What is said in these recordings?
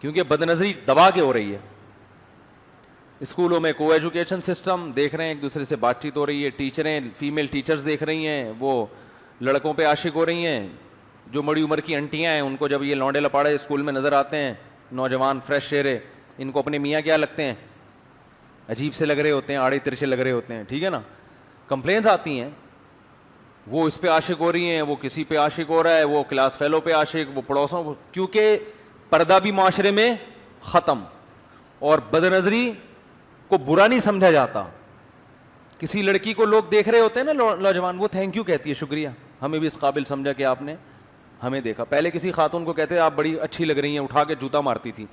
کیونکہ بد نظری دبا کے ہو رہی ہے. اسکولوں میں کو ایجوکیشن سسٹم دیکھ رہے ہیں, ایک دوسرے سے بات چیت ہو رہی ہے, ٹیچریں فیمیل ٹیچرز دیکھ رہی ہیں وہ لڑکوں پہ عاشق ہو رہی ہیں. جو بڑی عمر کی انٹیاں ہیں ان کو جب یہ لونڈے لپاڑے اسکول میں نظر آتے ہیں, نوجوان فریش چہرے, ان کو اپنے میاں کیا لگتے ہیں, عجیب سے لگ رہے ہوتے ہیں, آڑے ترچے لگ رہے ہوتے ہیں, ٹھیک ہے نا. کمپلینس آتی ہیں, وہ اس پہ عاشق ہو رہی ہیں, وہ کسی پہ عاشق ہو رہا ہے, وہ کلاس فیلو پہ عاشق, وہ پڑوسوں, کیونکہ پردہ بھی معاشرے میں ختم, اور بد نظری کو برا نہیں سمجھا جاتا. کسی لڑکی کو لوگ دیکھ رہے ہوتے ہیں نا نوجوان, وہ تھینک یو کہتی ہے, شکریہ, ہمیں بھی اس قابل سمجھا کہ آپ نے ہمیں دیکھا. پہلے کسی خاتون کو کہتے ہیں آپ بڑی اچھی لگ رہی ہیں, اٹھا کے جوتا مارتی تھی.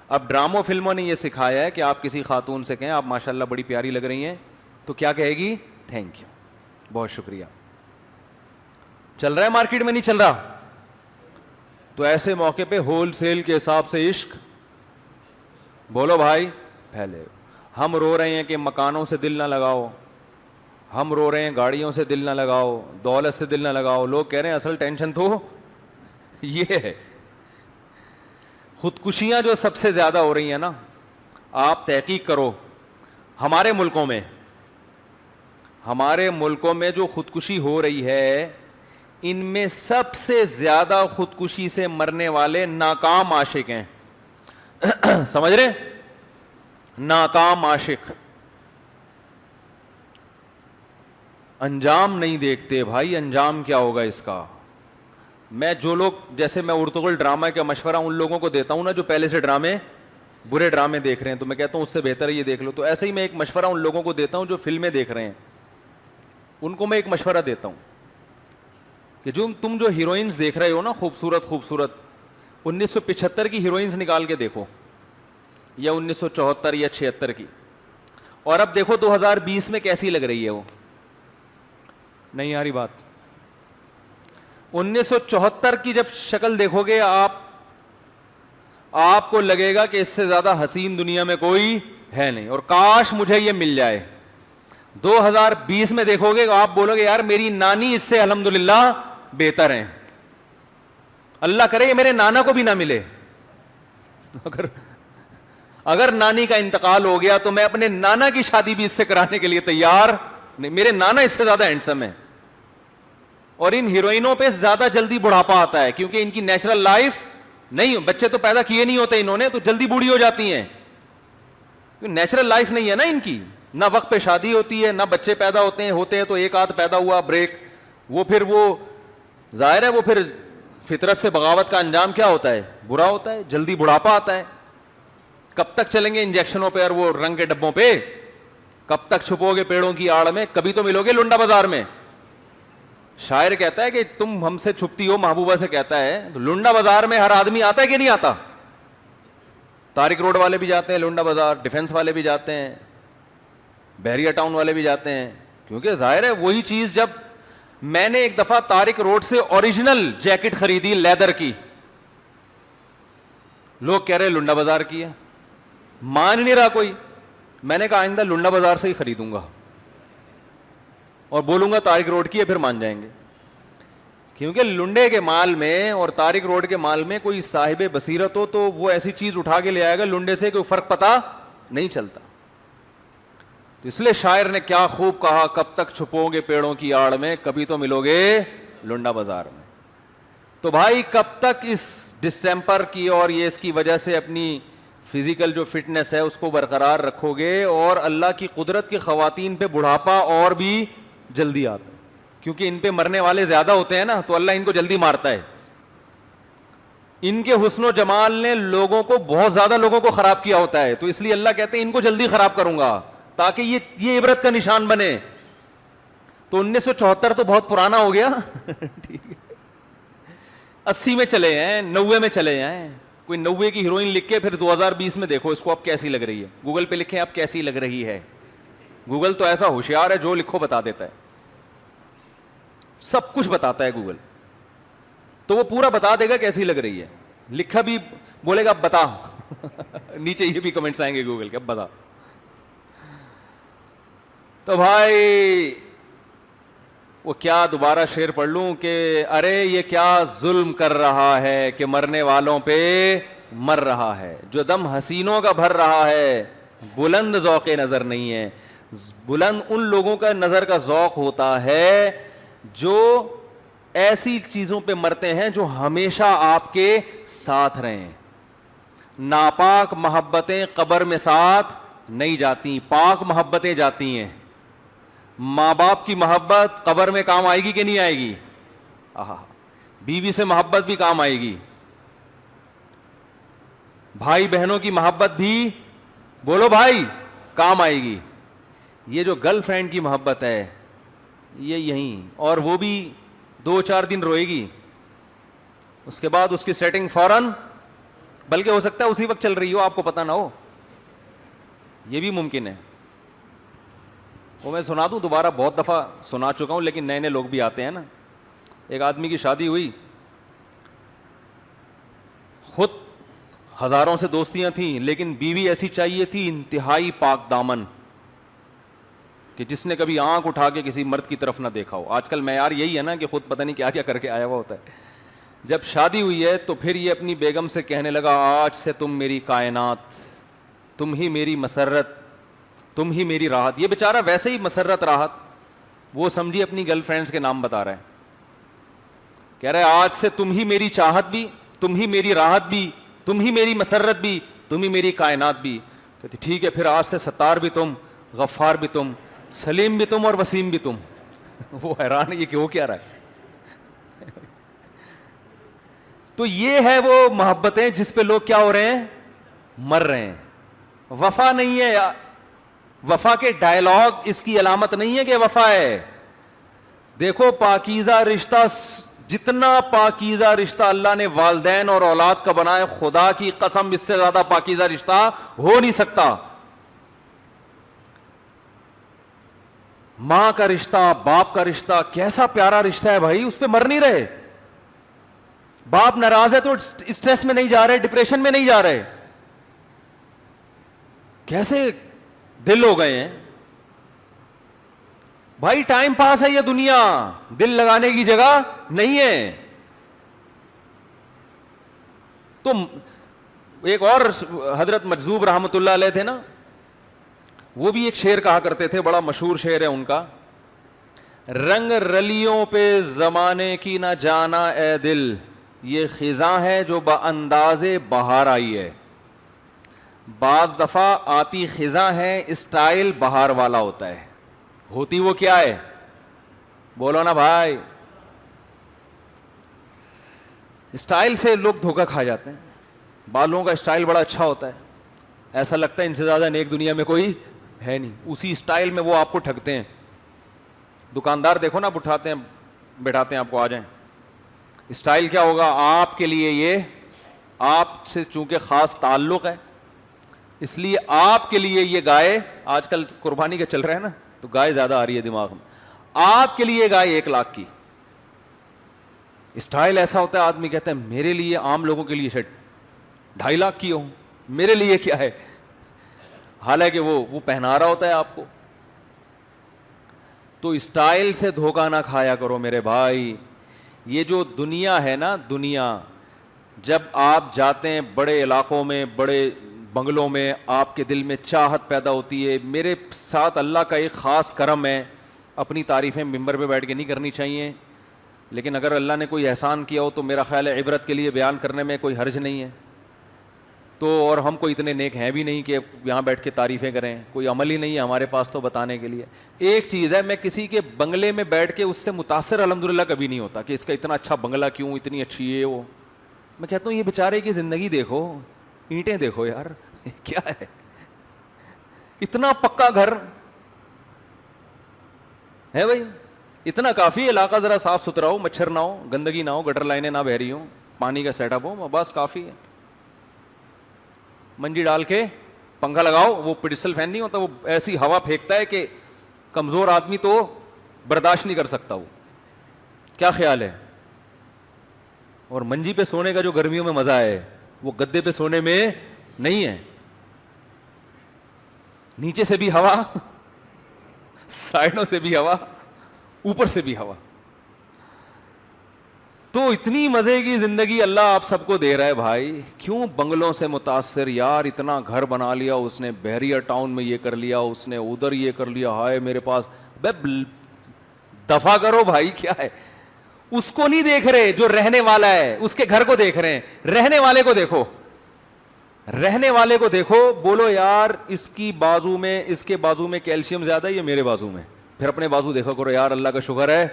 اب ڈراموں فلموں نے یہ سکھایا ہے کہ آپ کسی خاتون سے کہیں آپ ماشاءاللہ بڑی پیاری لگ رہی ہیں, تو کیا کہے گی, تھینک یو, بہت شکریہ. چل رہا ہے مارکیٹ میں, نہیں چل رہا؟ تو ایسے موقع پہ ہول سیل کے حساب سے عشق بولو بھائی پھیلے. ہم رو رہے ہیں کہ مکانوں سے دل نہ لگاؤ, ہم رو رہے ہیں گاڑیوں سے دل نہ لگاؤ, دولت سے دل نہ لگاؤ. لوگ کہہ رہے ہیں اصل ٹینشن تو یہ ہے. خودکشیاں جو سب سے زیادہ ہو رہی ہیں نا, آپ تحقیق کرو, ہمارے ملکوں میں جو خودکشی ہو رہی ہے, ان میں سب سے زیادہ خودکشی سے مرنے والے ناکام عاشق ہیں. سمجھ رہے, ناکام عاشق انجام نہیں دیکھتے. بھائی انجام کیا ہوگا اس کا؟ میں جو لوگ, جیسے میں ارطغرل ڈرامہ کا مشورہ ان لوگوں کو دیتا ہوں نا جو پہلے سے برے ڈرامے دیکھ رہے ہیں, تو میں کہتا ہوں اس سے بہتر ہے یہ دیکھ لو. تو ایسے ہی میں ایک مشورہ ان لوگوں کو دیتا ہوں جو فلمیں دیکھ رہے ہیں, ان کو میں ایک مشورہ دیتا ہوں کہ تم جو ہیروئنز دیکھ رہے ہو نا, خوبصورت 1975 کی ہیروئنز نکال کے دیکھو, یا 1974 یا 76 کی, اور اب دیکھو 2020 میں کیسی لگ رہی ہے وہ. نہیں آ رہی بات؟ 1974 کی جب شکل دیکھو گے آپ کو لگے گا کہ اس سے زیادہ حسین دنیا میں کوئی ہے نہیں, اور کاش مجھے یہ مل جائے. 2020 میں دیکھو گے آپ بولو گے یار میری نانی اس سے الحمدللہ بہتر ہیں, اللہ کرے یہ میرے نانا کو بھی نہ ملے. اگر نانی کا انتقال ہو گیا تو میں اپنے نانا کی شادی بھی اس سے کرانے کے لیے تیار نہیں, میرے نانا اس سے زیادہ ہینڈسم ہے. اور ان ہیروئنوں پہ زیادہ جلدی بڑھاپا آتا ہے کیونکہ ان کی نیچرل لائف نہیں, بچے تو پیدا کیے نہیں ہوتے انہوں نے, تو جلدی بوڑھی ہو جاتی ہیں. نیچرل لائف نہیں ہے نا ان کی, نہ وقت پہ شادی ہوتی ہے, نہ بچے پیدا ہوتے ہیں تو ایک آدھ پیدا ہوا بریک, وہ پھر وہ ظاہر ہے وہ پھر فطرت سے بغاوت کا انجام کیا ہوتا ہے, برا ہوتا ہے, جلدی بڑھاپا آتا ہے. کب تک چلیں گے انجیکشنوں پہ اور وہ رنگ کے ڈبوں پہ؟ کب تک چھپو گے پیڑوں کی آڑ میں؟ کبھی تو ملو گے لنڈا بازار میں. شاعر کہتا ہے کہ تم ہم سے چھپتی ہو, محبوبہ سے کہتا ہے, تو لنڈا بازار میں ہر آدمی آتا ہے کہ نہیں آتا؟ طارق روڈ والے بھی جاتے ہیں لنڈا بازار, ڈیفنس والے بھی جاتے ہیں, بحریہ ٹاؤن والے بھی جاتے ہیں, کیونکہ ظاہر ہے وہی چیز. جب میں نے ایک دفعہ طارق روڈ سے اوریجنل جیکٹ خریدی لیدر کی, لوگ کہہ رہے لنڈا بازار کی ہے, مان نہیں رہا کوئی. میں نے کہا آئندہ لنڈا بازار سے ہی خریدوں گا اور بولوں گا طارق روڈ کی ہے, پھر مان جائیں گے. کیونکہ لنڈے کے مال میں اور طارق روڈ کے مال میں کوئی صاحب بصیرت ہو تو وہ ایسی چیز اٹھا کے لے آئے گا, لنڈے سے کوئی فرق پتا نہیں چلتا. تو اس لیے شاعر نے کیا خوب کہا, کب تک چھپو گے پیڑوں کی آڑ میں, کبھی تو ملو گے لنڈا بازار میں. تو بھائی کب تک اس ڈسٹیمپر کی اور یہ اس کی وجہ سے اپنی فزیکل جو فٹنس ہے اس کو برقرار رکھو گے؟ اور اللہ کی قدرت کی خواتین پہ بڑھاپا اور بھی جلدی آتا ہے کیونکہ ان پہ مرنے والے زیادہ ہوتے ہیں نا, تو اللہ ان کو جلدی مارتا ہے. ان کے حسن و جمال نے لوگوں کو, بہت زیادہ لوگوں کو خراب کیا ہوتا ہے, تو اس لیے اللہ کہتے ہیں ان کو جلدی خراب کروں گا تاکہ یہ عبرت کا نشان بنے. تو 1974 تو بہت پرانا ہو گیا. ٹھیک ہے, 80 میں چلے ہیں, 90 میں چلے ہیں. کوئی 90 کی ہیروئن لکھ کے پھر 2020 میں دیکھو اس کو اب کیسی لگ رہی ہے. گوگل پہ لکھیں اب کیسی لگ رہی ہے. گوگل تو ایسا ہوشیار ہے, جو لکھو بتا دیتا ہے, سب کچھ بتاتا ہے گوگل. تو وہ پورا بتا دے گا کیسی لگ رہی ہے, لکھا بھی بولے گا اب بتا. نیچے یہ بھی کمنٹس آئیں گے گوگل کے, اب بتا. تو بھائی وہ کیا دوبارہ شعر پڑھ لوں کہ ارے یہ کیا ظلم کر رہا ہے کہ مرنے والوں پہ مر رہا ہے. جو دم حسینوں کا بھر رہا ہے بلند ذوق نظر نہیں ہے. بلند ان لوگوں کا نظر کا ذوق ہوتا ہے جو ایسی چیزوں پہ مرتے ہیں جو ہمیشہ آپ کے ساتھ رہیں. ناپاک محبتیں قبر میں ساتھ نہیں جاتی, پاک محبتیں جاتی ہیں. ماں باپ کی محبت قبر میں کام آئے گی کہ نہیں آئے گی؟ بیوی سے محبت بھی کام آئے گی. بھائی بہنوں کی محبت بھی, بولو بھائی, کام آئے گی. یہ جو گرل فرینڈ کی محبت ہے یہ یہیں, اور وہ بھی 2-4 دن روئے گی, اس کے بعد اس کی سیٹنگ فوراً, بلکہ ہو سکتا ہے اسی وقت چل رہی ہو, آپ کو پتہ نہ ہو, یہ بھی ممکن ہے. وہ میں سنا دوں دوبارہ, بہت دفعہ سنا چکا ہوں لیکن نئے نئے لوگ بھی آتے ہیں نا. ایک آدمی کی شادی ہوئی, خود ہزاروں سے دوستیاں تھیں لیکن بیوی ایسی چاہیے تھی انتہائی پاک دامن کہ جس نے کبھی آنکھ اٹھا کے کسی مرد کی طرف نہ دیکھا ہو. آج کل معیار یہی ہے نا کہ خود پتہ نہیں کیا کیا کر کے آیا ہوا ہوتا ہے. جب شادی ہوئی ہے تو پھر یہ اپنی بیگم سے کہنے لگا, آج سے تم میری کائنات, تم ہی میری مسرت, تم ہی میری راحت. یہ بیچارہ ویسے ہی مسرت راحت, وہ سمجھی اپنی گرل فرینڈس کے نام بتا رہا ہے. کہہ رہا ہے آج سے تم ہی میری چاہت بھی, تم ہی میری راحت بھی, تم ہی میری مسرت بھی, تم ہی میری کائنات بھی. کہتی ٹھیک ہے, پھر آج سے ستار بھی تم, غفار بھی تم, سلیم بھی تم اور وسیم بھی تم. وہ حیران ہے یہ کہ ہو کیا رہا ہے. تو یہ ہے وہ محبتیں جس پہ لوگ کیا ہو رہے ہیں, مر رہے ہیں. وفا نہیں ہے, وفا کے ڈائلاگ اس کی علامت نہیں ہے کہ وفا ہے. دیکھو پاکیزہ رشتہ, جتنا پاکیزہ رشتہ اللہ نے والدین اور اولاد کا بنایا, خدا کی قسم اس سے زیادہ پاکیزہ رشتہ ہو نہیں سکتا. ماں کا رشتہ, باپ کا رشتہ, کیسا پیارا رشتہ ہے بھائی, اس پہ مر نہیں رہے. باپ ناراض ہے تو اسٹریس میں نہیں جا رہے, ڈپریشن میں نہیں جا رہے. کیسے دل ہو گئے ہیں بھائی. ٹائم پاس ہے یہ دنیا, دل لگانے کی جگہ نہیں ہے. تو ایک اور حضرت مجذوب رحمۃ اللہ علیہ تھے نا, وہ بھی ایک شعر کہا کرتے تھے, بڑا مشہور شعر ہے ان کا, رنگ رلیوں پہ زمانے کی نہ جانا اے دل, یہ خزاں ہے جو بانداز بہار آئی ہے. بعض دفعہ آتی خزاں ہے, اسٹائل بہار والا ہوتا ہے. ہوتی وہ کیا ہے, بولو نا بھائی. اسٹائل سے لوگ دھوکہ کھا جاتے ہیں. بالوں کا اسٹائل بڑا اچھا ہوتا ہے, ایسا لگتا ہے ان سے زیادہ نیک دنیا میں کوئی ہے نہیں. اسی اسٹائل میں وہ آپ کو ٹھگتے ہیں. دکاندار دیکھو نا, آپ اٹھاتے ہیں بیٹھاتے ہیں آپ کو, آ جائیں. اسٹائل کیا ہوگا آپ کے لیے, یہ آپ سے چونکہ خاص تعلق ہے اس لیے آپ کے لیے یہ گائے, آج کل قربانی کا چل رہا ہے نا تو گائے زیادہ آ رہی ہے دماغ میں, آپ کے لیے گائے 1 لاکھ کی. اسٹائل ایسا ہوتا ہے آدمی کہتا ہے میرے لیے, عام لوگوں کے لیے شرٹ 2.5 لاکھ کی ہو, میرے لیے کیا ہے, حالانکہ وہ پہنا رہا ہوتا ہے آپ کو. تو اسٹائل سے دھوکہ نہ کھایا کرو میرے بھائی. یہ جو دنیا ہے نا, دنیا جب آپ جاتے ہیں بڑے علاقوں میں, بڑے بنگلوں میں, آپ کے دل میں چاہت پیدا ہوتی ہے. میرے ساتھ اللہ کا ایک خاص کرم ہے, اپنی تعریفیں ممبر پہ بیٹھ کے نہیں کرنی چاہیے, لیکن اگر اللہ نے کوئی احسان کیا ہو تو میرا خیال ہے عبرت کے لیے بیان کرنے میں کوئی حرج نہیں ہے. تو اور ہم کوئی اتنے نیک ہیں بھی نہیں کہ یہاں بیٹھ کے تعریفیں کریں, کوئی عمل ہی نہیں ہے ہمارے پاس تو بتانے کے لیے. ایک چیز ہے, میں کسی کے بنگلے میں بیٹھ کے اس سے متاثر الحمدللہ کبھی نہیں ہوتا کہ اس کا اتنا اچھا بنگلہ کیوں, اتنی اچھی ہے وہ. میں کہتا ہوں یہ بیچارے کی زندگی دیکھو, اینٹیں دیکھو یار, کیا ہے, اتنا پکا گھر ہے بھائی, اتنا کافی. علاقہ ذرا صاف ستھرا ہو, مچھر نہ ہو, گندگی نہ ہو, گٹر لائنیں نہ بہ رہی ہوں, پانی کا سیٹ اپ ہو, بس کافی ہے. منجی ڈال کے پنکھا لگاؤ, وہ پڈسل فین نہیں ہوتا, وہ ایسی ہوا پھینکتا ہے کہ کمزور آدمی تو برداشت نہیں کر سکتا. وہ کیا خیال ہے. اور منجی پہ سونے کا جو گرمیوں میں مزہ ہے وہ گدے پہ سونے میں نہیں ہے. نیچے سے بھی ہوا, سائڈوں سے بھی ہوا, اوپر سے بھی ہوا. تو اتنی مزے کی زندگی اللہ آپ سب کو دے رہا ہے بھائی, کیوں بنگلوں سے متاثر؟ یار اتنا گھر بنا لیا اس نے, بحریہ ٹاؤن میں یہ کر لیا اس نے, ادھر یہ کر لیا, ہائے میرے پاس. دفع کرو بھائی, کیا ہے؟ اس کو نہیں دیکھ رہے جو رہنے والا ہے, اس کے گھر کو دیکھ رہے ہیں. رہنے والے کو دیکھو, رہنے والے کو دیکھو, بولو یار اس کی بازو میں, اس کے بازو میں کیلشیم زیادہ ہے یا میرے بازو میں؟ پھر اپنے بازو دیکھو کرو, یار اللہ کا شکر ہے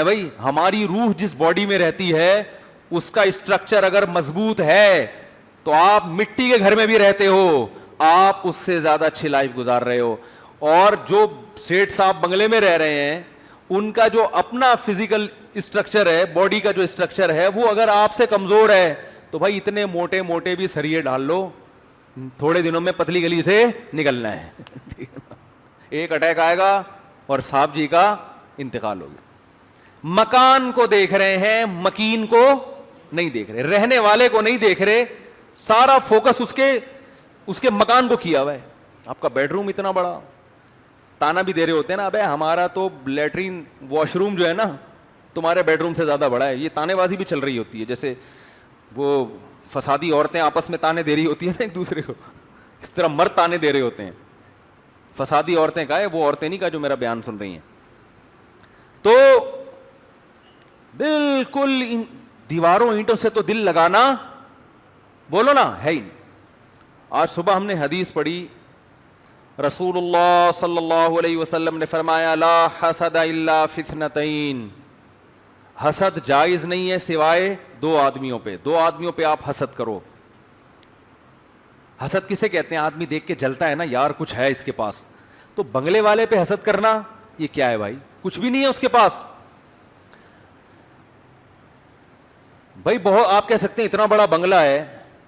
بھائی ہماری روح جس باڈی میں رہتی ہے اس کا اسٹرکچر اگر مضبوط ہے تو آپ مٹی کے گھر میں بھی رہتے ہو, آپ اس سے زیادہ اچھی لائف گزار رہے ہو. اور جو سیٹھ صاحب بنگلے میں رہ رہے ہیں ان کا جو اپنا فزیکل اسٹرکچر ہے, باڈی کا جو اسٹرکچر ہے, وہ اگر آپ سے کمزور ہے تو بھائی اتنے موٹے موٹے بھی سریے ڈال لو, تھوڑے دنوں میں پتلی گلی سے نکلنا ہے. ایک اٹیک آئے گا اور صاحب جی کا انتقال ہوگا. مکان کو دیکھ رہے ہیں, مکین کو نہیں دیکھ رہے, رہنے والے کو نہیں دیکھ رہے, سارا فوکس اس کے مکان کو کیا ہوا ہے. آپ کا بیڈ روم اتنا بڑا, تانا بھی دے رہے ہوتے ہیں نا, ابے ہمارا تو لیٹرین واش روم جو ہے نا تمہارے بیڈ روم سے زیادہ بڑا ہے. یہ تانے بازی بھی چل رہی ہوتی ہے, جیسے وہ فسادی عورتیں آپس میں تانے دے رہی ہوتی ہیں نا ایک دوسرے کو, اس طرح مرد تانے دے رہے ہوتے ہیں. فسادی عورتیں کا ہے, وہ عورتیں نہیں کا جو میرا بیان سن رہی ہیں. تو بالکل دیواروں اینٹوں سے تو دل لگانا بولو نا ہے ہی نہیں. آج صبح ہم نے حدیث پڑھی, رسول اللہ صلی اللہ علیہ وسلم نے فرمایا لا حسد الا فی اثنتین, حسد جائز نہیں ہے سوائے دو آدمیوں پہ. دو آدمیوں پہ آپ حسد کرو. حسد کسے کہتے ہیں؟ آدمی دیکھ کے جلتا ہے نا, یار کچھ ہے اس کے پاس. تو بنگلے والے پہ حسد کرنا یہ کیا ہے بھائی؟ کچھ بھی نہیں ہے اس کے پاس. بھائی بہت آپ کہہ سکتے ہیں اتنا بڑا بنگلہ ہے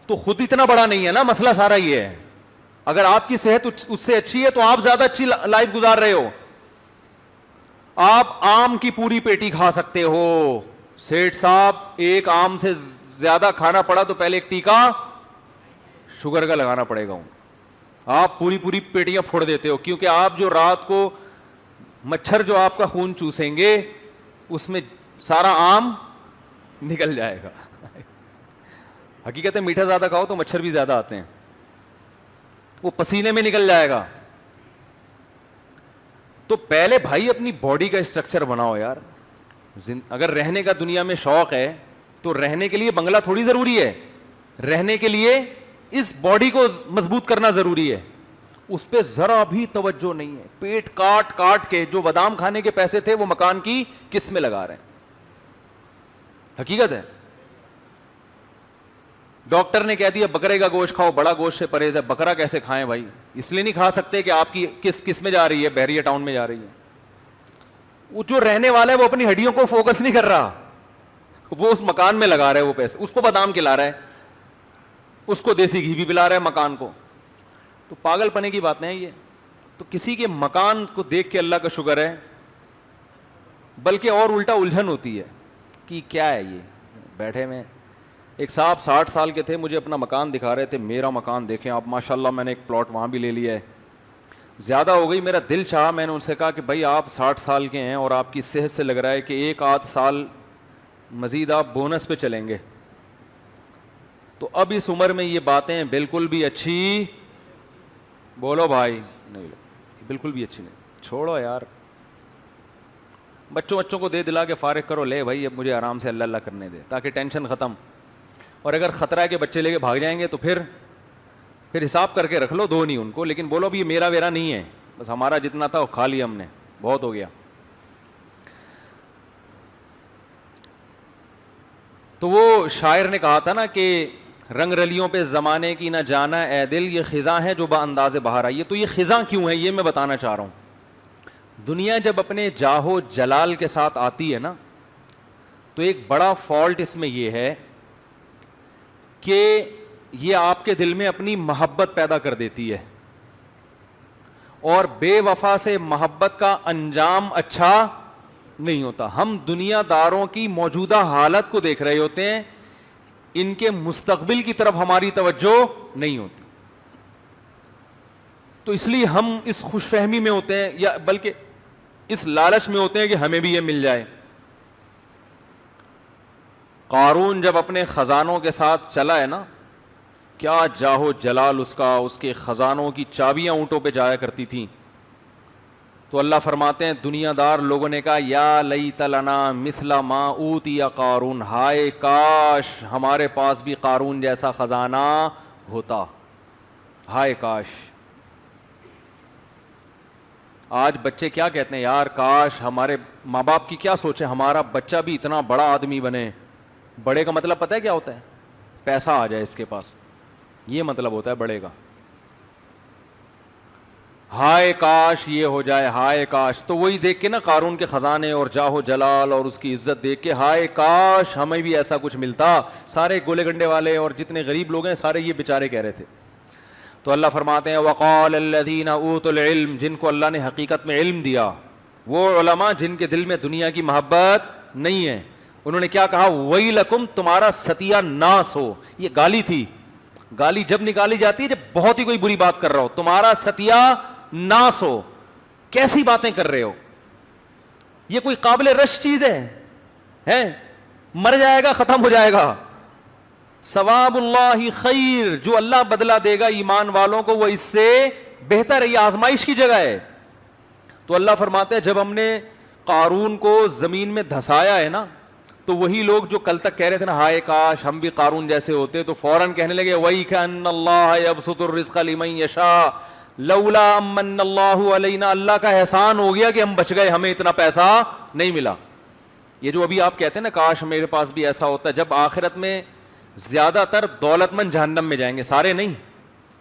تو خود اتنا بڑا نہیں ہے نا, مسئلہ سارا یہ ہے. اگر آپ کی صحت اس سے اچھی ہے تو آپ زیادہ اچھی لائف گزار رہے ہو. آپ آم کی پوری پیٹی کھا سکتے ہو. سیٹھ صاحب ایک آم سے زیادہ کھانا پڑا تو پہلے ایک ٹیکا شوگر کا لگانا پڑے گا. آپ پوری پوری پیٹیاں پھوڑ دیتے ہو, کیونکہ آپ جو رات کو مچھر جو آپ کا خون چوسیں گے اس میں سارا آم نکل جائے گا. حقیقت ہے میٹھا زیادہ کھاؤ تو مچھر بھی زیادہ آتے ہیں, وہ پسینے میں نکل جائے گا. تو پہلے بھائی اپنی باڈی کا اسٹرکچر بناؤ یار. اگر رہنے کا دنیا میں شوق ہے تو رہنے کے لیے بنگلہ تھوڑی ضروری ہے, رہنے کے لیے اس باڈی کو مضبوط کرنا ضروری ہے. اس پہ ذرا بھی توجہ نہیں ہے. پیٹ کاٹ کاٹ کے جو بادام کھانے کے پیسے تھے وہ مکان کی قسط میں لگا رہے ہیں. حقیقت ہے. ڈاکٹر نے کہہ دیا بکرے کا گوشت کھاؤ, بڑا گوشت سے پرہیز ہے. بکرا کیسے کھائیں بھائی؟ اس لیے نہیں کھا سکتے کہ آپ کی کس میں جا رہی ہے, بحریہ ٹاؤن میں جا رہی ہے. وہ جو رہنے والا ہے وہ اپنی ہڈیوں کو فوکس نہیں کر رہا, وہ اس مکان میں لگا رہا ہے وہ پیسے. اس کو بادام کھلا رہا ہے, اس کو دیسی گھی بھی پلا رہا ہے مکان کو. تو پاگل پنے کی بات نہیں ہے یہ. تو کسی کے مکان کو دیکھ کے اللہ کا شکر ہے, بلکہ اور الٹا الجھن ہوتی ہے کہ کیا ہے یہ بیٹھے میں. ایک صاحب 60 سال کے تھے, مجھے اپنا مکان دکھا رہے تھے. میرا مکان دیکھیں آپ ماشاءاللہ, میں نے ایک پلاٹ وہاں بھی لے لیا ہے. زیادہ ہو گئی, میرا دل چاہا, میں نے ان سے کہا کہ بھائی آپ 60 سال کے ہیں اور آپ کی صحت سے لگ رہا ہے کہ ایک آدھ سال مزید آپ بونس پہ چلیں گے. تو اب اس عمر میں یہ باتیں بالکل بھی اچھی بولو بھائی نہیں, بالکل بھی اچھی نہیں. چھوڑو یار, بچوں کو دے دلا کے فارغ کرو, لے بھائی اب مجھے آرام سے اللہ اللہ کرنے دے تاکہ ٹینشن ختم. اور اگر خطرہ ہے کہ بچے لے کے بھاگ جائیں گے تو پھر حساب کر کے رکھ لو, دو نہیں ان کو, لیکن بولو بھی یہ میرا ویرا نہیں ہے, بس ہمارا جتنا تھا وہ کھا لیا ہم نے, بہت ہو گیا. تو وہ شاعر نے کہا تھا نا کہ رنگ رلیوں پہ زمانے کی نہ جانا اے دل, یہ خزاں ہے جو با انداز بہار آئی ہے. تو یہ خزاں کیوں ہے یہ میں بتانا چاہ رہا ہوں. دنیا جب اپنے جاہو جلال کے ساتھ آتی ہے نا تو ایک بڑا فالٹ اس میں یہ ہے کہ یہ آپ کے دل میں اپنی محبت پیدا کر دیتی ہے, اور بے وفا سے محبت کا انجام اچھا نہیں ہوتا. ہم دنیا داروں کی موجودہ حالت کو دیکھ رہے ہوتے ہیں, ان کے مستقبل کی طرف ہماری توجہ نہیں ہوتی. تو اس لیے ہم اس خوش فہمی میں ہوتے ہیں, یا بلکہ اس لالچ میں ہوتے ہیں کہ ہمیں بھی یہ مل جائے. قارون جب اپنے خزانوں کے ساتھ چلا ہے نا، کیا جاہو جلال اس کا، اس کے خزانوں کی چابیاں اونٹوں پہ جایا کرتی تھیں. تو اللہ فرماتے ہیں دنیا دار لوگوں نے کہا یا لیت لنا مثل ما اوتی قارون، ہائے کاش ہمارے پاس بھی قارون جیسا خزانہ ہوتا، ہائے کاش. آج بچے کیا کہتے ہیں، یار کاش ہمارے ماں باپ کی کیا سوچے ہمارا بچہ بھی اتنا بڑا آدمی بنے. بڑے کا مطلب پتہ ہے کیا ہوتا ہے؟ پیسہ آ جائے اس کے پاس، یہ مطلب ہوتا ہے بڑے کا. ہائے کاش یہ ہو جائے، ہائے کاش. تو وہی دیکھ کے نا قارون کے خزانے اور جاہ و جلال اور اس کی عزت دیکھ کے ہائے کاش ہمیں بھی ایسا کچھ ملتا. سارے گولے گنڈے والے اور جتنے غریب لوگ ہیں سارے یہ بیچارے کہہ رہے تھے. تو اللہ فرماتے ہیں وقال الذین اوتوا العلم، جن کو اللہ نے حقیقت میں علم دیا، وہ علماء جن کے دل میں دنیا کی محبت نہیں ہے، انہوں نے کیا کہا، ویلکم، تمہارا ستیہ ناس ہو. یہ گالی تھی. گالی جب نکالی جاتی ہے جب بہت ہی کوئی بری بات کر رہا ہو. تمہارا ستیہ ناس ہو، کیسی باتیں کر رہے ہو، یہ کوئی قابل رش چیز ہے؟ مر جائے گا، ختم ہو جائے گا. ثواب اللہ خیر، جو اللہ بدلہ دے گا ایمان والوں کو وہ اس سے بہتر ہے، یہ آزمائش کی جگہ ہے. تو اللہ فرماتے ہیں جب ہم نے قارون کو زمین میں دھسایا ہے نا، تو وہی لوگ جو کل تک کہہ رہے تھے نا ہائے کاش ہم بھی قارون جیسے ہوتے، تو فوراً کہنے لگے وَإِكَأَنَّ اللَّهَ يَبْسُطُ الرِّزْقَ لِمَن يَشَاءُ لَوْلَا أَمَّنَّ اللَّهُ عَلَيْنَا، اللہ کا احسان ہو گیا کہ ہم بچ گئے، ہمیں اتنا پیسہ نہیں ملا. یہ جو ابھی آپ کہتے ہیں نا کاش میرے پاس بھی ایسا ہوتا ہے، جب آخرت میں زیادہ تر دولت مند جہنم میں جائیں گے، سارے نہیں،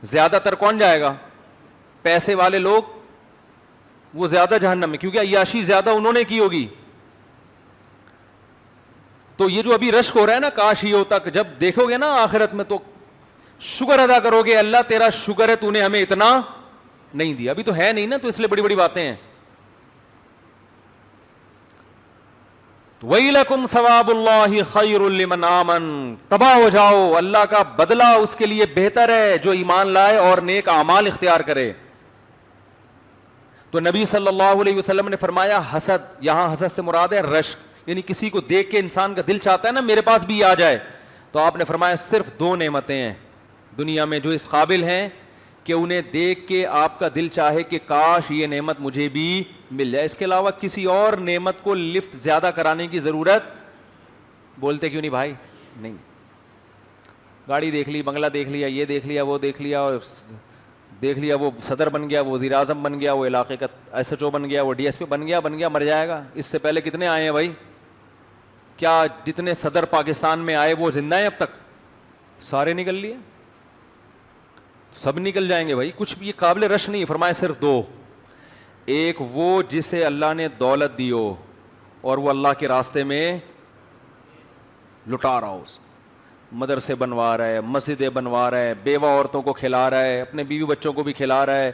زیادہ تر کون جائے گا؟ پیسے والے لوگ، وہ زیادہ جہنم میں، کیونکہ عیاشی زیادہ انہوں نے کی ہوگی. تو یہ جو ابھی رشک ہو رہا ہے نا کاش یہ ہوتا، جب دیکھو گے نا آخرت میں تو شکر ادا کرو گے، اللہ تیرا شکر ہے تو نے ہمیں اتنا نہیں دیا. ابھی تو ہے نہیں نا، تو اس لیے بڑی بڑی باتیں ہیں. وَيْلَكُمْ ثَوَابُ اللَّهِ خَيْرٌ لِمَنْ آمَنَ، تباہ ہو جاؤ، اللہ کا بدلہ اس کے لیے بہتر ہے جو ایمان لائے اور نیک اعمال اختیار کرے. تو نبی صلی اللہ علیہ وسلم نے فرمایا حسد، یہاں حسد سے مراد ہے رشک، یعنی کسی کو دیکھ کے انسان کا دل چاہتا ہے نا میرے پاس بھی آ جائے. تو آپ نے فرمایا صرف 2 نعمتیں ہیں دنیا میں جو اس قابل ہیں کہ انہیں دیکھ کے آپ کا دل چاہے کہ کاش یہ نعمت مجھے بھی مل جائے. اس کے علاوہ کسی اور نعمت کو لفٹ زیادہ کرانے کی ضرورت، بولتے کیوں نہیں بھائی؟ نہیں. گاڑی دیکھ لی، بنگلہ دیکھ لیا، یہ دیکھ لیا، وہ دیکھ لیا، اور دیکھ لیا وہ صدر بن گیا، وہ وزیر اعظم بن گیا، وہ علاقے کا ایس ایچ او بن گیا، وہ ڈی ایس پی بن گیا، مر جائے گا. اس سے پہلے کتنے آئے ہیں بھائی؟ کیا جتنے صدر پاکستان میں آئے وہ زندہ ہیں اب تک؟ سارے نکل لیے، سب نکل جائیں گے بھائی. کچھ بھی یہ قابل رش نہیں. فرمایا صرف 2، ایک وہ جسے اللہ نے دولت دی ہو اور وہ اللہ کے راستے میں لٹا رہا ہو، مدرسے بنوا رہا ہے، مسجدیں بنوا رہا ہے، بیوہ عورتوں کو کھلا رہا ہے، اپنے بیوی بچوں کو بھی کھلا رہا ہے،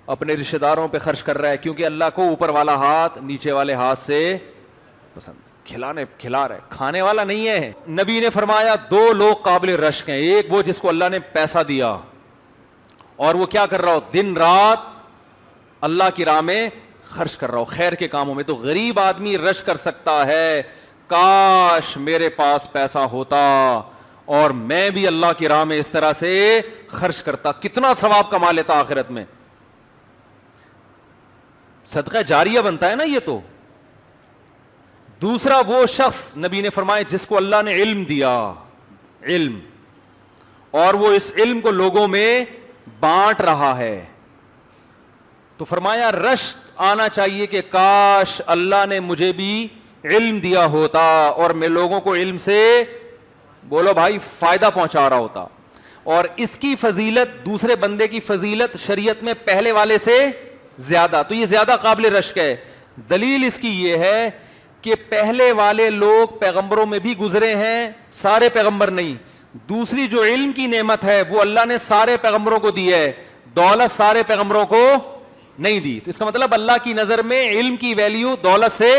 اپنے رشتہ داروں پہ خرچ کر رہا ہے، کیونکہ اللہ کو اوپر والا ہاتھ نیچے والے ہاتھ سے پسند. کھلا رہا ہے، کھانے والا نہیں ہے. نبی نے فرمایا 2 لوگ قابل رشک ہیں، ایک وہ جس کو اللہ نے پیسہ دیا اور وہ کیا کر رہا ہو، دن رات اللہ کی راہ میں خرچ کر رہا ہو خیر کے کاموں میں. تو غریب آدمی رش کر سکتا ہے کاش میرے پاس پیسہ ہوتا اور میں بھی اللہ کی راہ میں اس طرح سے خرچ کرتا، کتنا ثواب کما لیتا آخرت میں. صدقہ جاریہ بنتا ہے نا یہ. تو دوسرا وہ شخص نبی نے فرمایا جس کو اللہ نے علم دیا، علم، اور وہ اس علم کو لوگوں میں بانٹ رہا ہے. تو فرمایا رشک آنا چاہیے کہ کاش اللہ نے مجھے بھی علم دیا ہوتا اور میں لوگوں کو علم سے، بولو بھائی، فائدہ پہنچا رہا ہوتا. اور اس کی فضیلت دوسرے بندے کی فضیلت شریعت میں پہلے والے سے زیادہ، تو یہ زیادہ قابل رشک ہے. دلیل اس کی یہ ہے کہ پہلے والے لوگ پیغمبروں میں بھی گزرے ہیں، سارے پیغمبر نہیں. دوسری جو علم کی نعمت ہے وہ اللہ نے سارے پیغمبروں کو دی ہے، دولت سارے پیغمبروں کو نہیں دی. تو اس کا مطلب اللہ کی نظر میں علم کی ویلیو دولت سے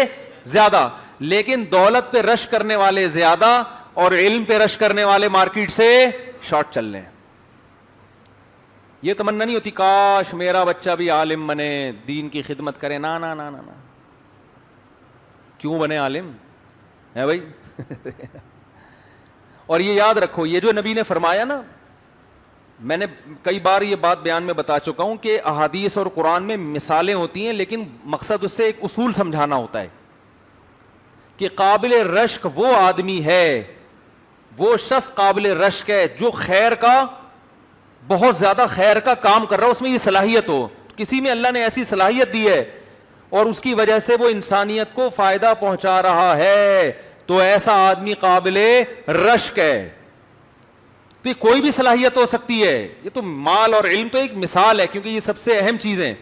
زیادہ، لیکن دولت پہ رش کرنے والے زیادہ اور علم پہ رش کرنے والے مارکیٹ سے شارٹ چل رہے ہیں. یہ تمنا نہیں ہوتی کاش میرا بچہ بھی عالم بنے، دین کی خدمت کرے. نا نا نا نا، کیوں بنے عالم ہے بھائی؟ اور یہ یاد رکھو، یہ جو نبی نے فرمایا نا، میں نے کئی بار یہ بات بیان میں بتا چکا ہوں کہ احادیث اور قرآن میں مثالیں ہوتی ہیں، لیکن مقصد اس سے ایک اصول سمجھانا ہوتا ہے کہ قابل رشک وہ آدمی ہے، وہ شخص قابل رشک ہے جو خیر کا، بہت زیادہ خیر کا کام کر رہا ہو، اس میں یہ صلاحیت ہو، کسی میں اللہ نے ایسی صلاحیت دی ہے اور اس کی وجہ سے وہ انسانیت کو فائدہ پہنچا رہا ہے، تو ایسا آدمی قابل رشک ہے۔ تو یہ کوئی بھی صلاحیت ہو سکتی ہے، یہ تو مال اور علم تو ایک مثال ہے، کیونکہ یہ سب سے اہم چیزیں